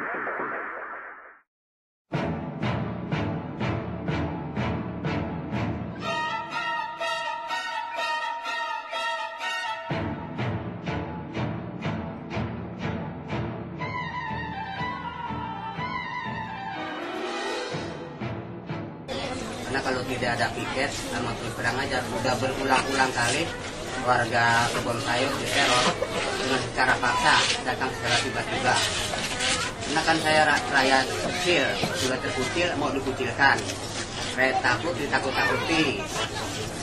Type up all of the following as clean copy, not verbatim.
Karena kalau tidak ada piket, sama terus terang aja sudah berulang-ulang kali warga kebun sayur diteror dengan secara paksa, datang secara tiba-tiba. Karena kan saya rakyat kecil, juga terkucil, mau dikucilkan. Rakyat takut, ditakut-takuti.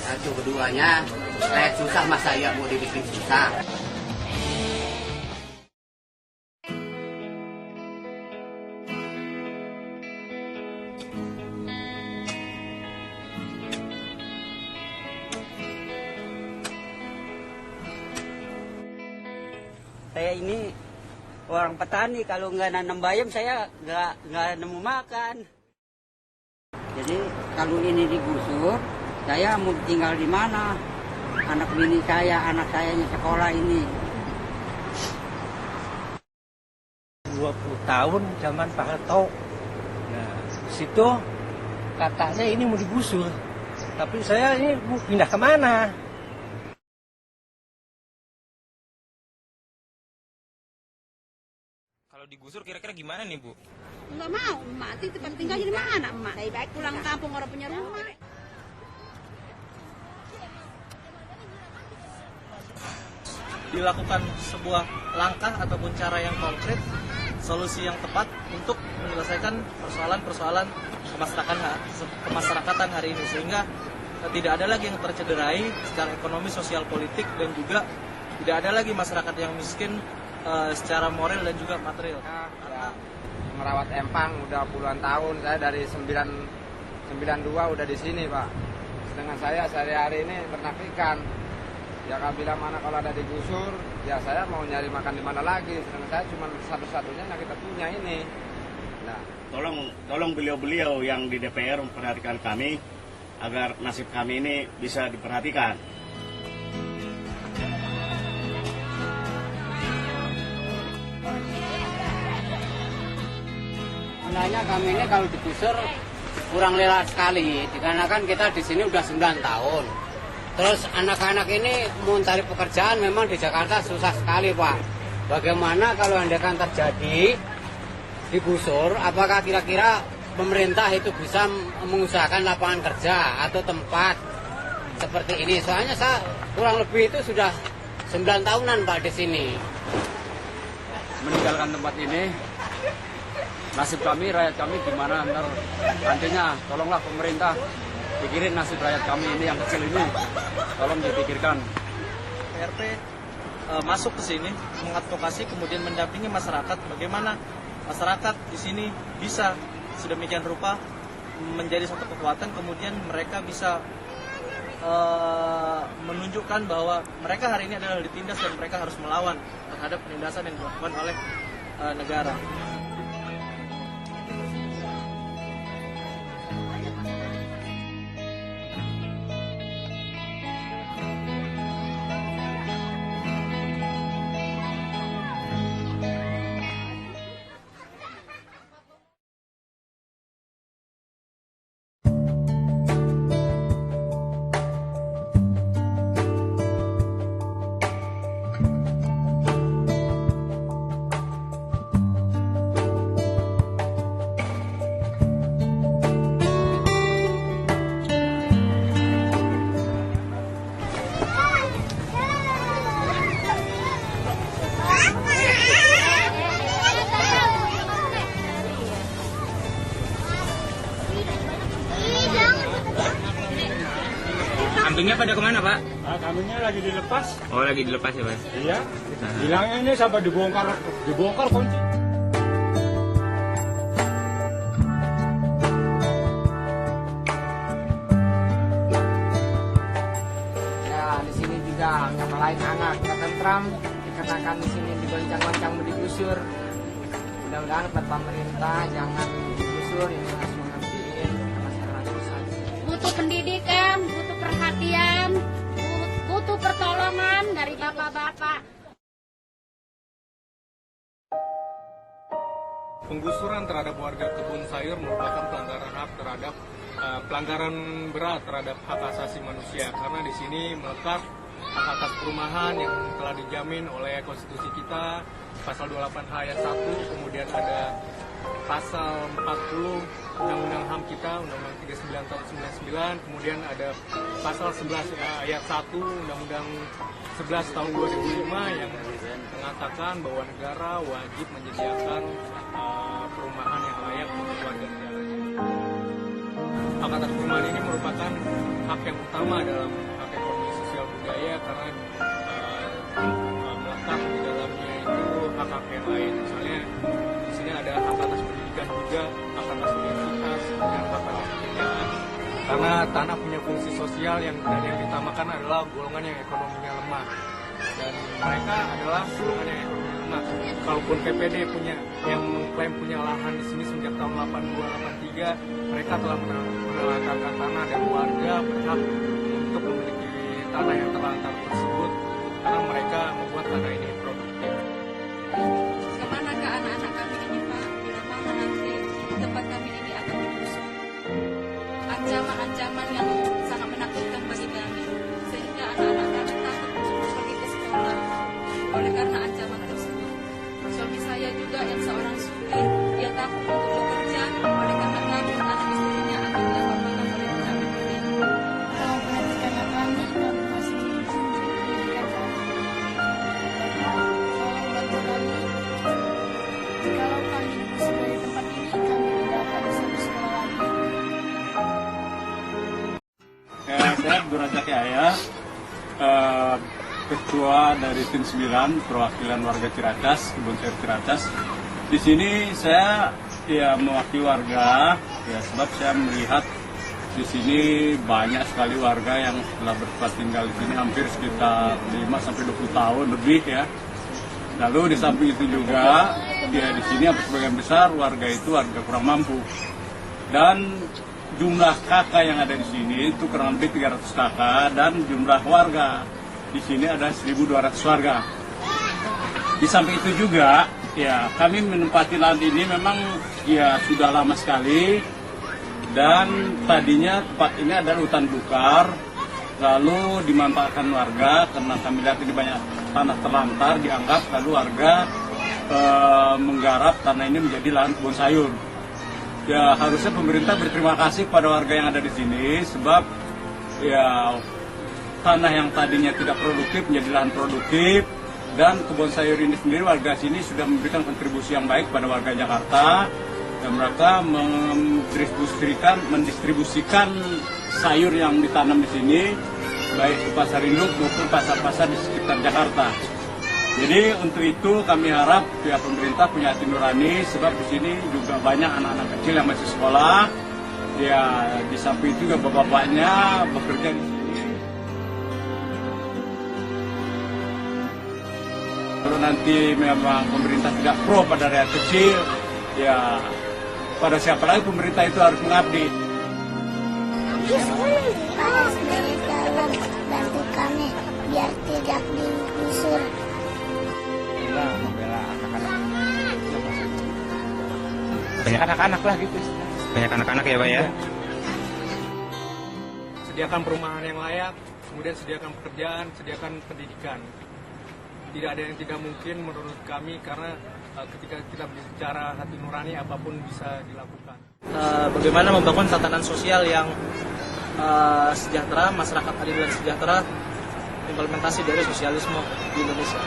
Satu keduanya, rakyat susah masa ya mau dibikin susah. Saya ini orang petani, kalau nggak nanam bayam saya nggak nemu makan. Jadi kalau ini digusur, saya mau tinggal di mana? Anak bini saya, anak saya yang sekolah ini. 20 tahun zaman Pak Harto. Nah, situ katanya ini mau digusur. Tapi saya ini mau pindah kemana? Kalau digusur kira-kira gimana nih, Bu? Enggak mau, mati tempat tinggal di mana, emak? Lebih baik pulang kampung orang punya rumah. Dilakukan sebuah langkah ataupun cara yang konkret, solusi yang tepat untuk menyelesaikan persoalan-persoalan kemasyarakatan hari ini, sehingga tidak ada lagi yang tercederai secara ekonomi, sosial, politik, dan juga tidak ada lagi masyarakat yang miskin secara moral dan juga material. Ya, merawat empang udah puluhan tahun, saya dari 92 udah di sini, Pak. Sedangkan saya sehari-hari ini ternak ikan. Ya bila mana kalau ada digusur, ya saya mau nyari makan di mana lagi. Sedangkan saya cuma satu-satunya yang kita punya ini. Nah, tolong beliau-beliau yang di DPR memperhatikan kami agar nasib kami ini bisa diperhatikan. Sebenarnya kami ini kalau digusur kurang rela sekali, dikarenakan kita di sini udah 9 tahun. Terus anak-anak ini mau cari pekerjaan memang di Jakarta susah sekali, Pak. Bagaimana kalau andaikan terjadi digusur, apakah kira-kira pemerintah itu bisa mengusahakan lapangan kerja atau tempat seperti ini? Soalnya saya kurang lebih itu sudah 9 tahunan, Pak, di sini. meninggalkan tempat ini, nasib kami, rakyat kami gimana nantinya? Tolonglah pemerintah pikirin nasib rakyat kami ini yang kecil ini, tolong dipikirkan. PRP masuk ke sini mengadvokasi, kemudian mendampingi masyarakat, bagaimana masyarakat di sini bisa sedemikian rupa menjadi satu kekuatan, kemudian mereka bisa menunjukkan bahwa mereka hari ini adalah ditindas dan mereka harus melawan terhadap penindasan yang dilakukan oleh negara. Kambingnya pada kemana, Pak? Kambingnya lagi dilepas. Oh, lagi dilepas ya, Pak? Iya. Bilangnya ini sampai dibongkar kunci. Ya di sini juga kata lain hangat, kata tentram, dikarenakan di sini digoncang-goncang digusur. Mudah-mudahan buat pemerintah jangan digusur, ini harus mengertiin masyarakat susah. Butuh pendidikan, butuh perhatian, butuh pertolongan dari bapak-bapak. Penggusuran terhadap warga kebun sayur merupakan pelanggaran hak terhadap pelanggaran berat terhadap hak asasi manusia, karena di sini melekat hak atas perumahan yang telah dijamin oleh konstitusi kita, pasal 28H ayat 1, kemudian ada pasal 40 Undang-Undang HAM kita, Undang-Undang 39 tahun 99, kemudian ada pasal 11 ayat 1 Undang-Undang 11 tahun 2005 yang mengatakan bahwa negara wajib menyediakan perumahan yang layak untuk warga negaranya. Hak atas perumahan ini merupakan hak yang utama dalam hak ekonomi sosial budaya, karena melekat di dalamnya itu hak-hak yang lain. Misalnya di sini ada hak atas pendidikan juga, hak atas identitas, dan hak atas kekayaan. Karena tanah punya fungsi sosial yang ditamakan adalah golongan yang ekonominya lemah, dan mereka adalah golongan yang ekonominya lemah. Kalaupun PPD yang mengklaim punya lahan di sini sejak tahun 82-83, mereka telah menelantarkan tanah, dan warga berhak untuk memiliki tanah yang terlantar tersebut karena mereka membuat tanah ini produktif. Kemana ke anak-anak kami ini, Pak? Bila mana nanti tempat kami ini akan digusur? Ancaman-ancaman yang sangat menakutkan bagi kami, sehingga anak-anak kami takut untuk pergi ke sekolah oleh karena ancaman tersebut. Suami saya juga yang seorang supir, dia takut untuk bekerja oleh karena takut anak istrinya akan dilaporkan oleh pihak BPD. Kalau berarti karena kami masih kalau kami digusur dari tempat ini, kami tidak akan bisa bersekolah lagi. Saya Durajaki Ayah, ketua dari tim 9 perwakilan warga Ciracas, Kebun Sayur Ciracas. Di sini saya mewakili warga, sebab saya melihat di sini banyak sekali warga yang telah bertempat tinggal di sini hampir sekitar 5-20 tahun lebih ya. Lalu di samping itu juga di sini hampir sebagian besar warga itu warga kurang mampu. Dan jumlah kakak yang ada di sini itu kurang lebih 300 kakak, dan jumlah warga di sini ada 1.200 warga. Di samping itu juga kami menempati lahan ini memang sudah lama sekali, dan tadinya tempat ini adalah hutan bukar, lalu dimanfaatkan warga karena kami lihat ini banyak tanah terlantar dianggap, lalu warga menggarap tanah ini menjadi lahan kebun sayur. Ya, harusnya pemerintah berterima kasih kepada warga yang ada di sini, sebab tanah yang tadinya tidak produktif menjadi lahan produktif, dan kebun sayur ini sendiri warga sini sudah memberikan kontribusi yang baik pada warga Jakarta, dan mereka mendistribusikan sayur yang ditanam di sini baik ke pasar induk maupun pasar-pasar di sekitar Jakarta. Jadi untuk itu kami harap pihak pemerintah punya hati nurani, sebab di sini juga banyak anak-anak kecil yang masih sekolah. Ya, di samping itu juga bapak-bapaknya bekerja di sini. Kalau nanti memang pemerintah tidak pro pada rakyat kecil, ya pada siapa lagi pemerintah itu harus mengabdi. Bantu kami biar tidak digusur. Membela anak-anak. Banyak anak-anak lah gitu. Banyak anak-anak ya Pak ya. Sediakan perumahan yang layak, kemudian sediakan pekerjaan, sediakan pendidikan. Tidak ada yang tidak mungkin menurut kami, karena ketika kita bicara hati nurani apapun bisa dilakukan. Bagaimana membangun tatanan sosial yang sejahtera, masyarakat adil dan sejahtera, implementasi dari sosialisme di Indonesia.